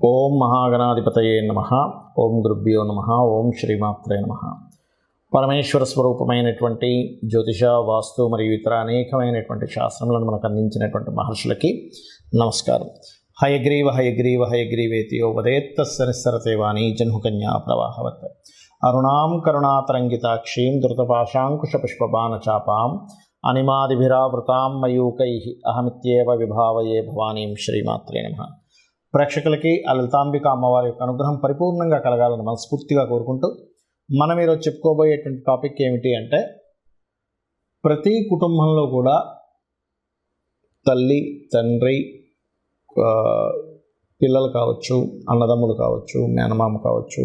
ఓం మహాగణాధిపతయే నమః. ఓం గురుభ్యో నమః. ఓం శ్రీమాత్రే నమః. పరమేశ్వర స్వరూపమైనటువంటి జ్యోతిష, వాస్తు మరియు ఇతర అనేకమైనటువంటి శాస్త్రములను మనకు అందించినటువంటి మహర్షులకి నమస్కారం. హయగ్రీవ హయగ్రీవ హయగ్రీవేతియో వదేత్తస్య నిస్సరతే వాణి జన్హుకన్యా ప్రవాహవత్. అరుణాం కరుణాతరంగితాక్షీం ధృతపాశాంకుశపుష్పబాణచాపాం అనిమాదిభిరావృతాం మయూకైః అహమిత్యేవ విభావయే భవానీం. శ్రీమాత్రే నమః. ప్రేక్షకులకి ఆ లలితాంబిక అమ్మవారి యొక్క అనుగ్రహం పరిపూర్ణంగా కలగాలని మనస్ఫూర్తిగా కోరుకుంటూ మనం ఈరోజు చెప్పుకోబోయేటువంటి టాపిక్ ఏమిటి అంటే, ప్రతి కుటుంబంలో కూడా తల్లి, తండ్రి, పిల్లలు కావచ్చు, అన్నదమ్ములు కావచ్చు, మేనమామ కావచ్చు,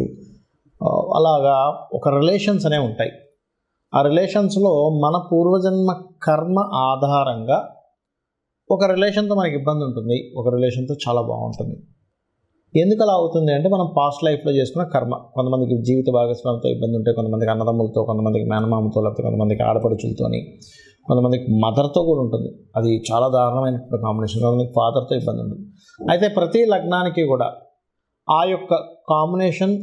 అలాగా ఒక రిలేషన్స్ అనేవి ఉంటాయి. ఆ రిలేషన్స్లో మన పూర్వజన్మ కర్మ ఆధారంగా ఒక రిలేషన్తో మనకి ఇబ్బంది ఉంటుంది, ఒక రిలేషన్తో చాలా బాగుంటుంది. ఎందుకు అలా అవుతుంది అంటే, మనం పాస్ట్ లైఫ్లో చేసుకున్న కర్మ. కొంతమందికి జీవిత భాగస్వామితో ఇబ్బంది ఉంటాయి, కొంతమందికి అన్నదమ్ములతో, కొంతమందికి మేనమామతో, లేకపోతే కొంతమందికి ఆడపడుచులతోని, కొంతమందికి మదర్తో కూడా ఉంటుంది. అది చాలా దారుణమైనటువంటి కాంబినేషన్. కొంతమందికి ఫాదర్తో ఇబ్బంది ఉంటుంది. అయితే ప్రతి లగ్నానికి కూడా ఆ యొక్క కాంబినేషన్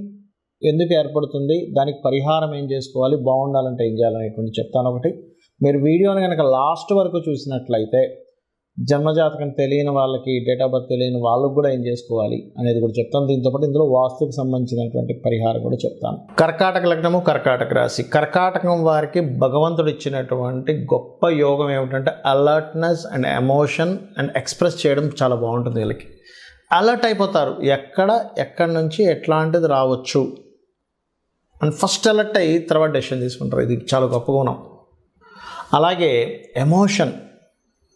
ఎందుకు ఏర్పడుతుంది, దానికి పరిహారం ఏం చేసుకోవాలి, బాగుండాలంటే ఏం చేయాలనేటువంటి చెప్తాను. ఒకటి, మీరు వీడియోని కనుక లాస్ట్ వరకు చూసినట్లయితే జన్మజాతకం తెలియని వాళ్ళకి, డేట్ ఆఫ్ బర్త్ తెలియని వాళ్ళకు కూడా ఏం చేసుకోవాలి అనేది కూడా చెప్తాను. దీంతోపాటు ఇందులో వాస్తుకు సంబంధించినటువంటి పరిహారం కూడా చెప్తాను. కర్కాటక లగ్నము, కర్కాటక రాశి. కర్కాటకం వారికి భగవంతుడు ఇచ్చినటువంటి గొప్ప యోగం ఏమిటంటే, alertness and emotion and express చేయడం చాలా బాగుంటుంది. వీళ్ళకి అలర్ట్ అయిపోతారు, ఎక్కడి నుంచి ఎట్లాంటిది రావచ్చు అండ్ ఫస్ట్ అలర్ట్ అయ్యి తర్వాత డెసిషన్ తీసుకుంటారు. ఇది చాలా గొప్ప గుణం. అలాగే ఎమోషన్,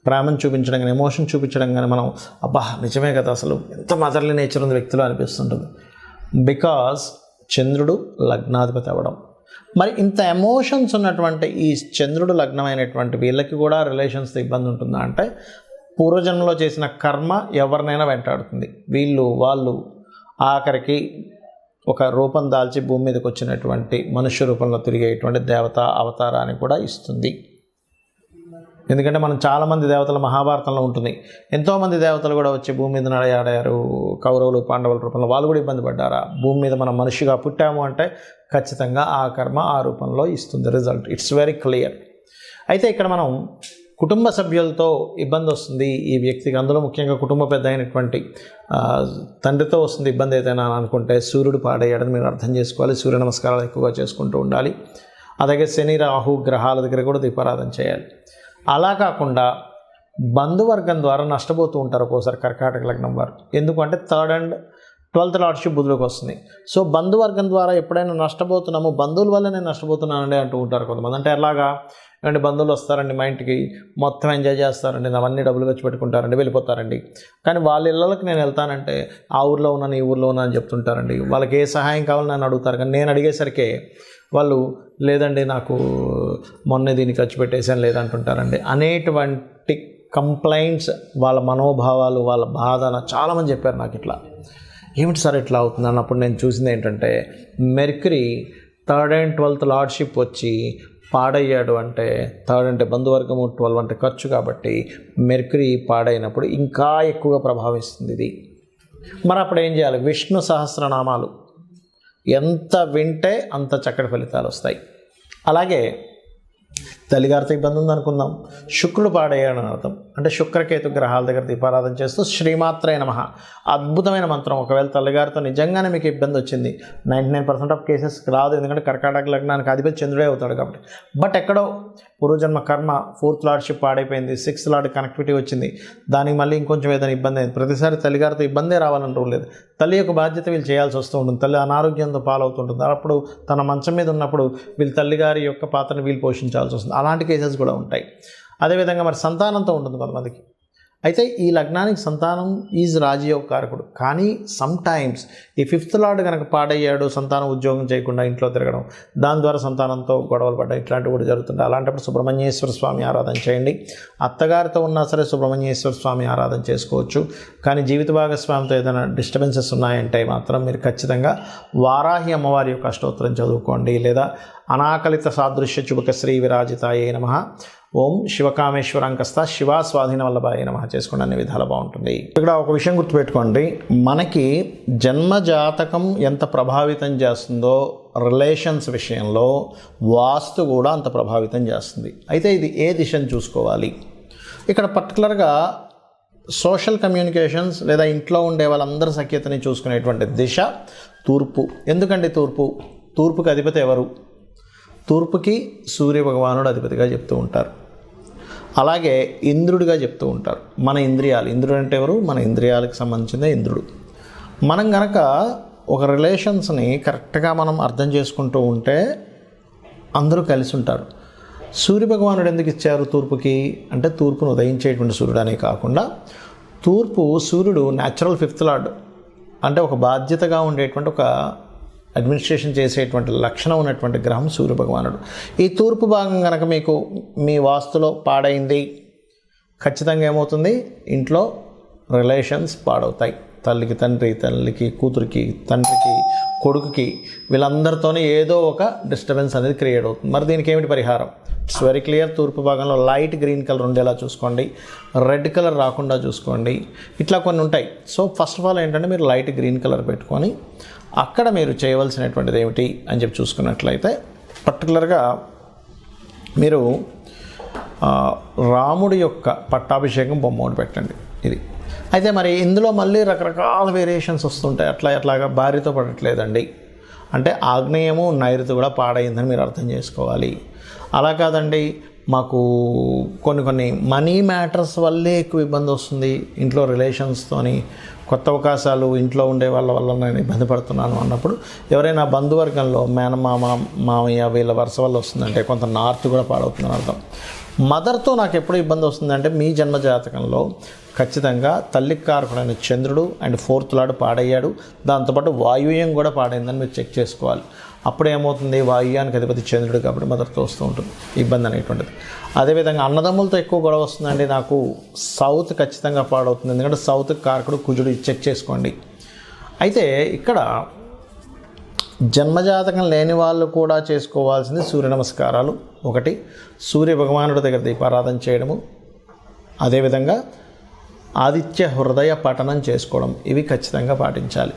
ప్రేమను చూపించడం కానీ, ఎమోషన్ చూపించడం కానీ, మనం అబ్బా నిజమే కదా, అసలు ఎంత మదర్లీ నేచర్ ఉంది వ్యక్తిలో అనిపిస్తుంటుంది. బికాజ్ చంద్రుడు లగ్నాధిపతి అవ్వడం. మరి ఇంత ఎమోషన్స్ ఉన్నటువంటి ఈ చంద్రుడు లగ్నమైనటువంటి వీళ్ళకి కూడా రిలేషన్స్తో ఇబ్బంది ఉంటుందా అంటే, పూర్వజన్మలో చేసిన కర్మ ఎవరినైనా వెంటాడుతుంది. వాళ్ళు ఆఖరికి ఒక రూపం దాల్చి భూమి మీదకి వచ్చినటువంటి మనుష్య రూపంలో తిరిగేటువంటి దేవత అవతారాన్ని కూడా ఇస్తుంది. ఎందుకంటే మనం చాలామంది దేవతల మహాభారతంలో ఉంటుంది. ఎంతోమంది దేవతలు కూడా వచ్చి భూమి మీద నడయాడారు. కౌరవులు, పాండవుల రూపంలో వాళ్ళు కూడా ఇబ్బంది పడ్డారా. భూమి మీద మనం మనిషిగా పుట్టాము అంటే ఖచ్చితంగా ఆ కర్మ ఆ రూపంలో ఇస్తుంది రిజల్ట్. It's very clear. అయితే ఇక్కడ మనం కుటుంబ సభ్యులతో ఇబ్బంది వస్తుంది ఈ వ్యక్తికి. అందులో ముఖ్యంగా కుటుంబ పెద్ద అయినటువంటి తండ్రితో వస్తుంది ఇబ్బంది ఏదైనా అనుకుంటే, సూర్యుడు పాడయ్యాడని మీరు అర్థం చేసుకోవాలి. సూర్య నమస్కారాలు ఎక్కువగా చేసుకుంటూ ఉండాలి. అలాగే శని, రాహు గ్రహాల దగ్గర కూడా దీపారాధన చేయాలి. అలా కాకుండా బంధువర్గం ద్వారా నష్టపోతూ ఉంటారు ఒక్కోసారి కర్కాటక లగ్నం వారు. ఎందుకంటే 3rd and 12th లార్డ్షిప్ బుధులకు వస్తుంది. సో బంధువర్గం ద్వారా ఎప్పుడైనా నష్టపోతున్నామో, బంధువుల వల్ల నేను నష్టపోతున్నానండి అంటూ ఉంటారు కొంతమంది. అంటే ఎలాగా అంటే, బంధువులు వస్తారండి మా ఇంటికి, మొత్తం ఎంజాయ్ చేస్తారండి, అవన్నీ డబ్బులు ఖర్చు పెట్టుకుంటారండి, వెళ్ళిపోతారండి. కానీ వాళ్ళ ఇళ్ళకి నేను వెళ్తానంటే ఆ ఊర్లో ఉన్నాను, ఈ ఊర్లో ఉన్నాను అని చెప్తుంటారండి. వాళ్ళకి ఏ సహాయం కావాలని నన్ను అడుగుతారు. కానీ నేను అడిగేసరికి వాళ్ళు లేదండి, నాకు మొన్నే దీన్ని ఖర్చు పెట్టేసాను లేదంటుంటారండి అనేటువంటి కంప్లైంట్స్, వాళ్ళ మనోభావాలు, వాళ్ళ బాధ చాలామంది చెప్పారు నాకు. ఇట్లా ఏమిటి సార్ ఇట్లా అవుతుంది అన్నప్పుడు నేను చూసింది ఏంటంటే, mercury 3rd and 12th lordship వచ్చి పాడయ్యాడు అంటే, 3rd అంటే బంధువర్గము, 12 అంటే ఖర్చు. కాబట్టి మెర్క్యూరీ పాడైనప్పుడు ఇంకా ఎక్కువగా ప్రభావిస్తుంది ఇది. మరి అప్పుడు ఏం చేయాలి? విష్ణు సహస్రనామాలు ఎంత వింటే అంత చక్కటి ఫలితాలు వస్తాయి. అలాగే తల్లిగారితో ఇబ్బంది ఉందనుకుందాం, శుక్రుడు పాడయ్యాడు అని అర్థం. అంటే శుక్రకేతు గ్రహాల దగ్గర దీపారాధన చేస్తూ శ్రీమాత్రే నమః అద్భుతమైన మంత్రం. ఒకవేళ తల్లిగారితో నిజంగానే మీకు ఇబ్బంది వచ్చింది, 99% ఆఫ్ కేసెస్ రాదు, ఎందుకంటే కర్కాటక లగ్నానికి అధిపతి చంద్రుడే అవుతాడు కాబట్టి. బట్ ఎక్కడో పూర్వజన్మ కర్మ, 4th లార్డ్షిప్ పాడైపోయింది, 6th లార్డ్ కనెక్టివిటీ వచ్చింది, దానికి మళ్ళీ ఇంకొంచెం ఏదైనా ఇబ్బంది అయింది. ప్రతిసారి తల్లిగారితో ఇబ్బందే రావాలని రూల్ లేదు. తల్లి యొక్క బాధ్యత వీళ్ళు చేయాల్సి వస్తూ ఉంటుంది. తల్లి అనారోగ్యంతో పాలవుతుంటుంది. అప్పుడు తన మంచం మీద ఉన్నప్పుడు వీళ్ళు తల్లిగారి యొక్క పాత్రను వీళ్ళు పోషించాల్సి వస్తుంది. అలాంటి కేసెస్ కూడా ఉంటాయి. అదేవిధంగా మరి సంతానంతో ఉంటుంది కొంతమందికి. అయితే ఈ లగ్నానికి సంతానం ఈజ్ రాజయోగ కారకుడు. కానీ సమ్టైమ్స్ ఈ 5th లార్డ్ కనుక పాడయ్యాడు, సంతానం ఉద్యోగం చేయకుండా ఇంట్లో తిరగడం, దాని ద్వారా సంతానంతో గొడవలు పడ్డం, ఇట్లాంటివి కూడా జరుగుతుంటాయి. అలాంటప్పుడు సుబ్రహ్మణ్యేశ్వర స్వామి ఆరాధన చేయండి. అత్తగారితో ఉన్నా సరే సుబ్రహ్మణ్యేశ్వర స్వామి ఆరాధన చేసుకోవచ్చు. కానీ జీవిత భాగస్వామితో ఏదైనా డిస్టర్బెన్సెస్ ఉన్నాయంటే మాత్రం మీరు ఖచ్చితంగా వారాహి అమ్మవారి యొక్క అష్టోత్తరం చదువుకోండి. లేదా అనాకలిత సాదృశ్య చుబక శ్రీ విరాజితాయే నమః, ఓం శివకామేశ్వరాంకస్త శివ స్వాధీన వల్లభాయ నమః చేసుకోండి, అన్ని విధాలు బాగుంటుంది. ఇక్కడ ఒక విషయం గుర్తుపెట్టుకోండి, మనకి జన్మజాతకం ఎంత ప్రభావితం చేస్తుందో రిలేషన్స్ విషయంలో వాస్తు కూడా అంత ప్రభావితం చేస్తుంది. అయితే ఇది ఏ దిశను చూసుకోవాలి? ఇక్కడ పర్టికులర్గా సోషల్ కమ్యూనికేషన్స్ లేదా ఇంట్లో ఉండే వాళ్ళందరి సఖ్యతని చూసుకునేటువంటి దిశ తూర్పు. ఎందుకండి తూర్పుకి అధిపతి ఎవరు? తూర్పుకి సూర్య భగవానుడు అధిపతిగా చెప్తూ ఉంటారు, అలాగే ఇంద్రుడిగా చెప్తూ ఉంటారు. మన ఇంద్రియాలు, ఇంద్రుడు అంటే ఎవరు? మన ఇంద్రియాలకు సంబంధించిన ఇంద్రుడు. మనం గనక ఒక రిలేషన్స్ని కరెక్ట్గా మనం అర్థం చేసుకుంటూ ఉంటే అందరూ కలిసి ఉంటారు. సూర్య భగవానుడు ఎందుకు ఇచ్చారు తూర్పుకి అంటే, తూర్పును ఉదయించేటువంటి సూర్యుడు అనే కాకుండా సూర్యుడు న్యాచురల్ 5th లార్డ్, అంటే ఒక బాధ్యతగా ఉండేటువంటి ఒక అడ్మినిస్ట్రేషన్ చేసేటువంటి లక్షణం ఉన్నటువంటి గ్రహం సూర్య భగవానుడు. ఈ తూర్పు భాగం కనుక మీకు మీ వాస్తులో పాడైంది, ఖచ్చితంగా ఏమవుతుంది? ఇంట్లో రిలేషన్స్ పాడవుతాయి. తల్లికి తండ్రి, తల్లికి కూతురికి, తండ్రికి కొడుకుకి, వీళ్ళందరితోనే ఏదో ఒక డిస్టర్బెన్స్ అనేది క్రియేట్ అవుతుంది. మరి దీనికి ఏమిటి పరిహారం? It's very clear. తూర్పు భాగంలో లైట్ గ్రీన్ కలర్ ఉండేలా చూసుకోండి, రెడ్ కలర్ రాకుండా చూసుకోండి, ఇట్లా కొన్ని ఉంటాయి. సో ఫస్ట్ ఆఫ్ ఆల్ ఏంటంటే మీరు లైట్ గ్రీన్ కలర్ పెట్టుకొని అక్కడ మీరు చేయవలసినటువంటిది ఏమిటి అని చెప్పి చూసుకున్నట్లయితే, పర్టికులర్గా మీరు రాముడి యొక్క పట్టాభిషేకం బొమ్మ ఒకటి పెట్టండి. ఇది అయితే మరి ఇందులో మళ్ళీ రకరకాల వేరియేషన్స్ వస్తుంటాయి. అట్లాగా భార్యతో పడట్లేదండి అంటే ఆగ్నేయము నైరుతి కూడా పాడైందని మీరు అర్థం చేసుకోవాలి. అలా కాదండి, మాకు కొన్ని మనీ మ్యాటర్స్ వల్లే ఎక్కువ ఇబ్బంది వస్తుంది, ఇంట్లో రిలేషన్స్తోని కొత్త అవకాశాలు ఇంట్లో ఉండే వాళ్ళ వల్ల నేను ఇబ్బంది పడుతున్నాను అన్నప్పుడు, ఎవరైనా బంధువర్గంలో మేనమామ, మామయ్య వీళ్ళ వరుస వల్ల వస్తుందంటే కొంత నార్త్ కూడా పాడవుతుందని అర్థం. మదర్తో నాకు ఎప్పుడు ఇబ్బంది వస్తుందంటే, మీ జన్మజాతకంలో ఖచ్చితంగా తల్లికి కారకుడైన చంద్రుడు అండ్ 4th లార్డ్ పాడయ్యాడు, దాంతోపాటు వాయువ్యం కూడా పాడైందని మీరు చెక్ చేసుకోవాలి. అప్పుడు ఏమవుతుంది? వాయువ్యానికి అధిపతి చంద్రుడు కాబట్టి మదర్తో వస్తూ ఉంటుంది ఇబ్బంది అనేటువంటిది. అదేవిధంగా అన్నదమ్ములతో ఎక్కువ గొడవ వస్తుందండి, నాకు సౌత్ ఖచ్చితంగా పాడవుతుంది, ఎందుకంటే సౌత్కి కారకుడు కుజుడు, చెక్ చేసుకోండి. అయితే ఇక్కడ జన్మజాతకం లేని వాళ్ళు కూడా చేసుకోవాల్సింది సూర్య నమస్కారాలు. ఒకటి, సూర్య భగవానుడి దగ్గర దీపారాధన చేయడము, అదేవిధంగా ఆదిత్య హృదయ పఠనం చేసుకోవడం, ఇవి ఖచ్చితంగా పాటించాలి.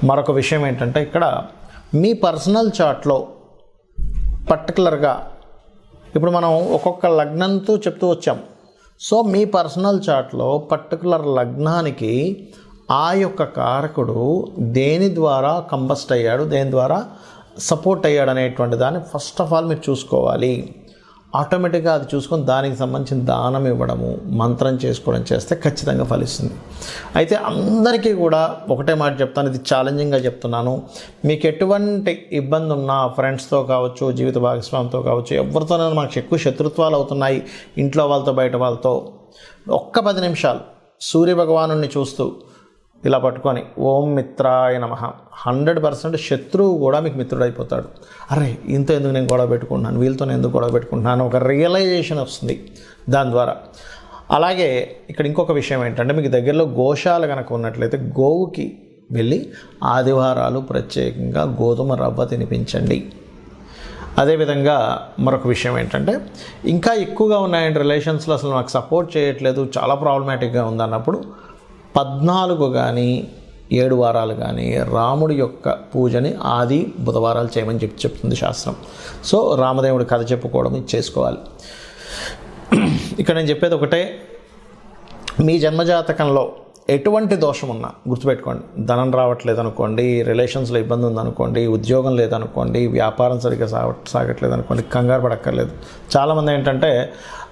మరొక విషయం ఏంటంటే, ఇక్కడ మీ పర్సనల్ చార్ట్లో పర్టికులర్గా ఇప్పుడు మనం ఒక్కొక్క లగ్నంతో చెప్తూ వచ్చాం. సో మీ పర్సనల్ చార్ట్లో పర్టికులర్ లగ్నానికి ఆ యొక్క కారకుడు దేని ద్వారా కంబస్ట్ అయ్యాడు, దేని ద్వారా సపోర్ట్ అయ్యాడు అనేటువంటి దాన్ని ఫస్ట్ ఆఫ్ ఆల్ మీరు చూసుకోవాలి. ఆటోమేటిక్గా అది చూసుకొని దానికి సంబంధించిన దానం ఇవ్వడము, మంత్రం చేసుకోవడం చేస్తే ఖచ్చితంగా ఫలిస్తుంది. అయితే అందరికీ కూడా ఒకటే మాట చెప్తాను, ఇది ఛాలెంజింగ్గా చెప్తున్నాను. మీకు ఎటువంటి ఇబ్బంది ఉన్నా ఫ్రెండ్స్తో కావచ్చు, జీవిత భాగస్వామితో కావచ్చు, ఎవరితోనైనా మాకు ఎక్కువ శత్రుత్వాలు అవుతున్నాయి ఇంట్లో వాళ్ళతో బయట వాళ్ళతో, ఒక్క 10 నిమిషాలు సూర్య భగవానుడిని చూస్తూ ఇలా పట్టుకొని ఓం మిత్రాయ నమః, 100% శత్రువు కూడా మీకు మిత్రుడు అయిపోతాడు. అరే ఇంత ఎందుకు నేను గొడవ పెట్టుకుంటున్నాను, వీళ్ళతో నేను ఎందుకు గొడవ పెట్టుకుంటున్నాను, ఒక రియలైజేషన్ వస్తుంది దాని ద్వారా. అలాగే ఇక్కడ ఇంకొక విషయం ఏంటంటే, మీకు దగ్గరలో గోశాల కనుక ఉన్నట్లయితే గోవుకి వెళ్ళి ఆదివారాలు ప్రత్యేకంగా గోధుమ రవ్వ తినిపించండి. అదేవిధంగా మరొక విషయం ఏంటంటే, ఇంకా ఎక్కువగా ఉన్నాయండి రిలేషన్స్లో, అసలు నాకు సపోర్ట్ చేయట్లేదు, చాలా ప్రాబ్లమాటిక్గా ఉందన్నప్పుడు 14 కానీ 7 వారాలు కానీ రాముడి యొక్క పూజని ఆది బుధవారాలు చేయమని చెప్తుంది శాస్త్రం. సో రామదేవుడి కథ చెప్పుకోవడం ఇది చేసుకోవాలి. ఇక్కడ నేను చెప్పేది ఒకటే, మీ జన్మజాతకంలో ఎటువంటి దోషం ఉన్నా గుర్తుపెట్టుకోండి. ధనం రావట్లేదు అనుకోండి, రిలేషన్స్లో ఇబ్బంది ఉందనుకోండి, ఉద్యోగం లేదనుకోండి, వ్యాపారం సరిగ్గా సాగట్లేదు అనుకోండి, కంగారు పడక్కర్లేదు. చాలామంది ఏంటంటే,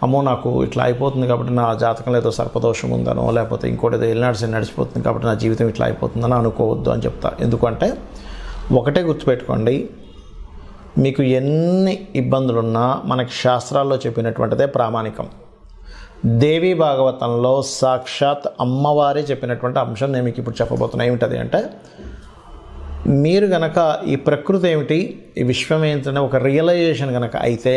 అమ్మో నాకు ఇట్లా అయిపోతుంది కాబట్టి నా జాతకంలో ఏదో సర్పదోషం ఉందనో, లేకపోతే ఇంకోటి ఏదో ఎల్నాడ్స్ నడిచిపోతుంది కాబట్టి నా జీవితం ఇట్లా అయిపోతుందని అనుకోవద్దు అని చెప్తా. ఎందుకంటే ఒకటే గుర్తుపెట్టుకోండి, మీకు ఎన్ని ఇబ్బందులున్నా మనకి శాస్త్రాల్లో చెప్పినటువంటిదే ప్రామాణికం. దేవీ భాగవతంలో సాక్షాత్ అమ్మవారే చెప్పినటువంటి అంశం నేను మీకు ఇప్పుడు చెప్పబోతున్నా. ఏమిటది అంటే, మీరు గనక ఈ ప్రకృతి ఏమిటి, ఈ విశ్వం ఏంటనే ఒక రియలైజేషన్ కనుక అయితే,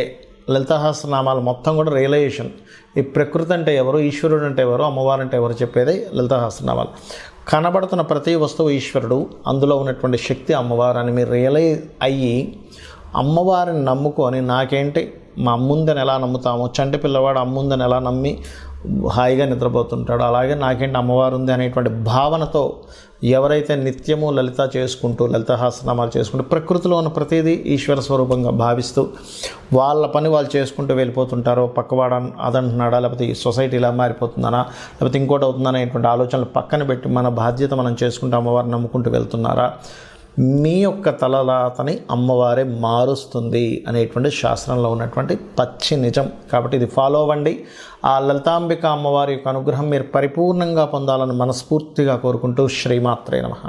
లలితా సహస్రనామాలు మొత్తం కూడా రియలైజేషన్. ఈ ప్రకృతి అంటే ఎవరు, ఈశ్వరుడు అంటే ఎవరు, అమ్మవారు అంటే ఎవరు చెప్పేదే లలితా సహస్రనామాలు. కనబడుతున్న ప్రతి వస్తువు ఈశ్వరుడు, అందులో ఉన్నటువంటి శక్తి అమ్మవారు అని మీరు రియలైజ్ అయ్యి అమ్మవారిని నమ్ముకొని నాకేంటి మా అమ్ముందని ఎలా నమ్ముతామో, చంటి పిల్లవాడు అమ్ముందని ఎలా నమ్మి హాయిగా నిద్రపోతుంటాడు, అలాగే నాకేంటి అమ్మవారు ఉంది అనేటువంటి భావనతో ఎవరైతే నిత్యము లలిత చేసుకుంటూ, లలితాసహస్రనామాలు చేసుకుంటూ, ప్రకృతిలో ఉన్న ప్రతిదీ ఈశ్వర స్వరూపంగా భావిస్తూ వాళ్ళ పని వాళ్ళు చేసుకుంటూ వెళ్ళిపోతుంటారో, పక్కవాడ అదంటున్నాడా, లేకపోతే ఈ సొసైటీ ఇలా మారిపోతుందనా, లేకపోతే ఇంకోటి అవుతుందనే అనేటువంటి ఆలోచనలు పక్కన పెట్టి మన బాధ్యత మనం చేసుకుంటూ అమ్మవారిని నమ్ముకుంటూ వెళ్తున్నారా, మీ యొక్క తలరాతని అమ్మవారే మారుస్తుంది అనేటువంటి శాస్త్రంలో ఉన్నటువంటి పచ్చి నిజం. కాబట్టి ఇది ఫాలో అవ్వండి. ఆ లలితాంబిక అమ్మవారి యొక్క అనుగ్రహం మీరు పరిపూర్ణంగా పొందాలని మనస్ఫూర్తిగా కోరుకుంటూ శ్రీమాత్రే నమః.